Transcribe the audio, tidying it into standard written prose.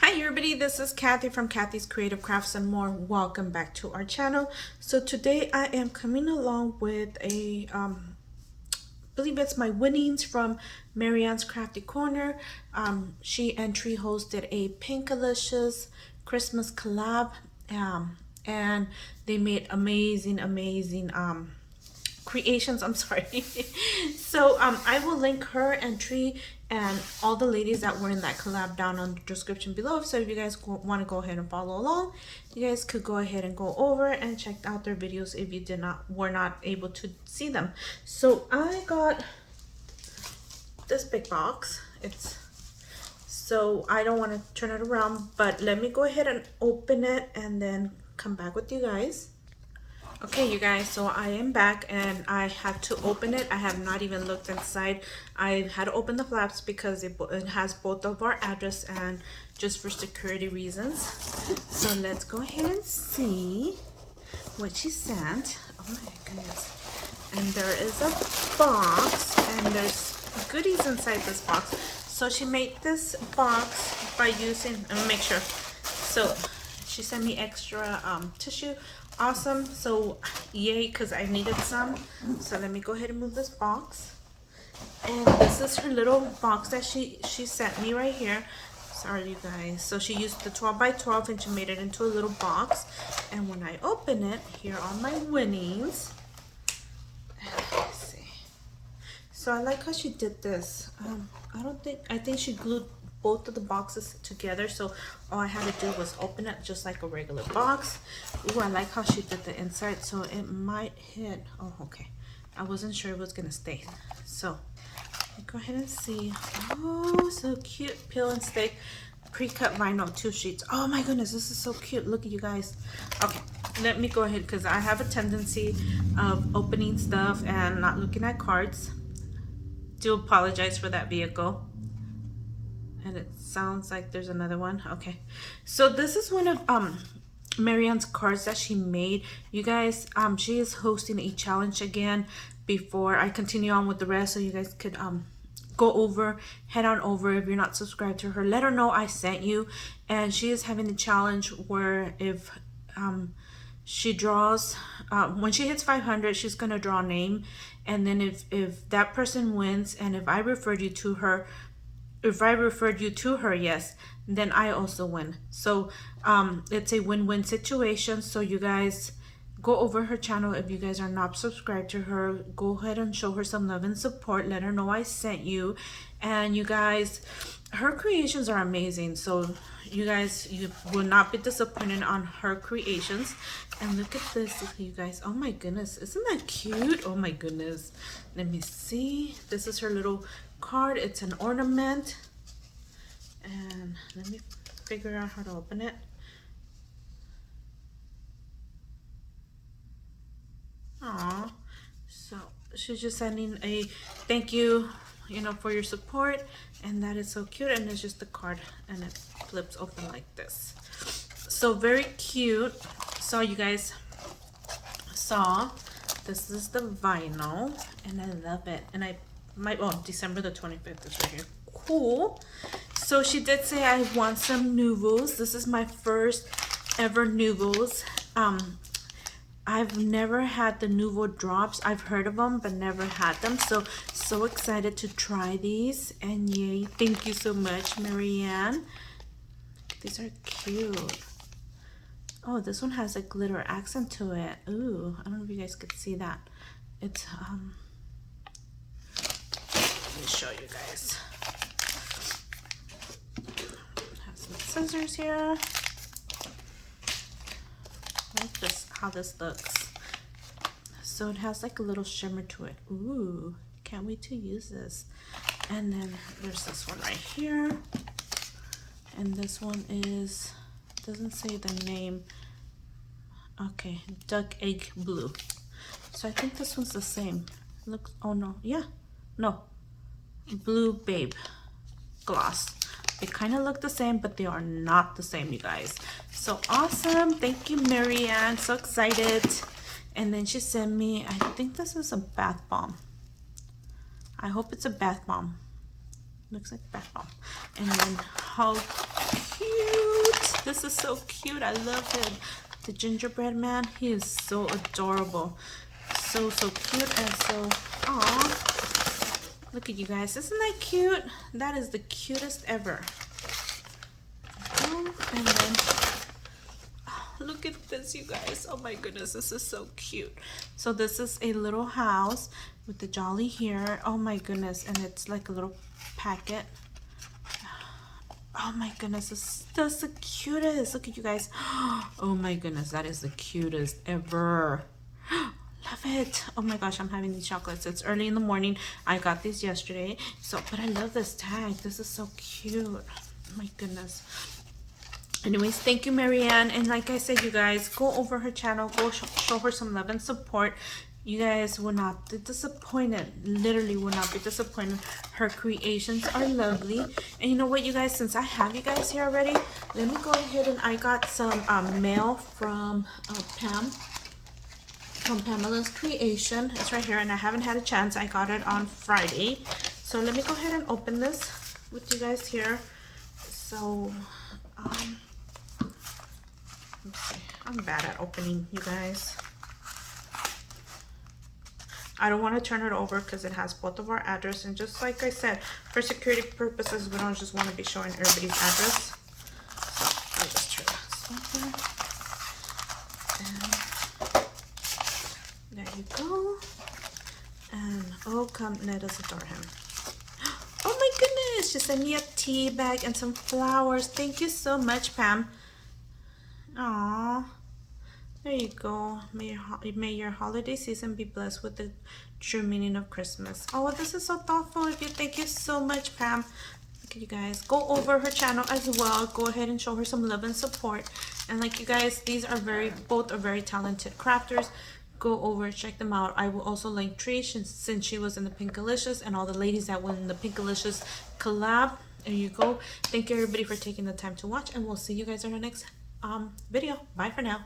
Hi everybody, this is Kathy from Kathy's Creative Crafts and more. Welcome back to our channel. So today I am coming along with a I believe it's my winnings from Marianns Crafty Corner. She and Tree hosted a Pinkalicious Christmas collab, and they made amazing creations. I'm sorry. So I will link her and Tree and all the ladies that were in that collab down on the description below. So if you guys want to go ahead and follow along, you guys could go ahead and go over and check out their videos if you were not able to see them. So I got this big box. So I don't want to turn it around, but let me go ahead and open it and then come back with you guys. Okay, you guys, so I am back and I had to open it. I have not even looked inside. I had to open the flaps because it has both of our address and just for security reasons. So let's go ahead and see what she sent. Oh my goodness. And there is a box and there's goodies inside this box. So she made this box by using, let me make sure. So she sent me extra tissue. Awesome. So yay, because I needed some. So let me go ahead and move this box. And this is her little box that she sent me right here. Sorry you guys. So she used the 12 by 12 and she made it into a little box. And when I open it, here are my winnings. Let's see. So I like how she did this. I think she glued both of the boxes together, so all I had to do was open it just like a regular box. Ooh, I like how she did the inside, so it might hit. Oh, okay. I wasn't sure it was gonna stay. So let me go ahead and see. Oh, so cute. Peel and stick pre-cut vinyl 2 sheets. Oh my goodness, this is so cute. Look at you guys. Okay, let me go ahead because I have a tendency of opening stuff and not looking at cards. Do apologize for that vehicle. And it sounds like there's another one. Okay, so this is one of Marianne's cards that she made. You guys, she is hosting a challenge again before I continue on with the rest, so you guys could go over, head on over. If you're not subscribed to her, let her know I sent you. And she is having a challenge where if she draws, when she hits 500, she's gonna draw a name, and then if that person wins, and if I referred you to her, yes, then I also win. So it's a win-win situation. So you guys go over her channel. If you guys are not subscribed to her, go ahead and show her some love and support. Let her know I sent you. And you guys, her creations are amazing. So you guys, you will not be disappointed on her creations. And look at this, you guys. Oh my goodness, isn't that cute? Oh my goodness. Let me see. This is her little card. It's an ornament. And let me figure out how to open it. Aww. So she's just sending a thank you, for your support, and that is so cute. And it's just the card and it flips open like this. So very cute. So you guys saw, this is the vinyl and I love it. And December the 25th is right here. Cool. So she did say I want some nouvelles. This is my first ever nouvelles. I've never had the nouveau drops. I've heard of them but never had them. So excited to try these. And yay, thank you so much, Marianne. These are cute. Oh, this one has a glitter accent to it. Ooh, I don't know if you guys could see that. It's let me show you guys. Have some scissors here. I like this, how this looks. So it has like a little shimmer to it. Ooh, can't wait to use this. And then there's this one right here. And this one is, doesn't say the name. Okay, duck egg blue. So I think this one's the same. Looks, oh no, yeah, no. Blue babe gloss. They kind of look the same, but they are not the same, you guys. So awesome. Thank you, Marianne. So excited. And then she sent me, I think this is a bath bomb. I hope it's a bath bomb. Looks like bath bomb. And then how cute cute. This is so cute. I love him. The gingerbread man, he is so adorable. So cute and so, aw. Look at you guys. Isn't that cute? That is the cutest ever. Oh, and then, oh, look at this, you guys. Oh my goodness, this is so cute. So this is a little house with the jolly here. Oh my goodness, and it's like a little packet. Oh my goodness, that's the cutest. Look at you guys. Oh my goodness, that is the cutest ever. Love it. Oh my gosh, I'm having these chocolates. It's early in the morning. I got these yesterday. So, but I love this tag. This is so cute. Oh my goodness. Anyways, thank you, Marianne. And like I said, you guys, go over her channel. Go show her some love and support. You guys will not be disappointed. Literally will not be disappointed. Her creations are lovely. And you know what, you guys, since I have you guys here already, let me go ahead and I got some mail from Pam. From Pamela's creation. It's right here and I haven't had a chance. I got it on Friday. So let me go ahead and open this with you guys here. So let's see. I'm bad at opening, you guys. I don't want to turn it over because it has both of our address, and just like I said, for security purposes, we don't just want to be showing everybody's address. So I'll just try this open. And there you go. And oh, come, let us adore him. Oh my goodness, she sent me a tea bag and some flowers. Thank you so much, Pam. Aww. There you go. May your holiday season be blessed with the true meaning of Christmas. Oh, this is so thoughtful of you. Thank you so much, Pam. Look at you guys. Go over her channel as well. Go ahead and show her some love and support. And like you guys, these are both are very talented crafters. Go over, check them out. I will also link Tree since she was in the Pinkalicious and all the ladies that went in the Pinkalicious collab. There you go. Thank you everybody for taking the time to watch, and we'll see you guys in our next video. Bye for now.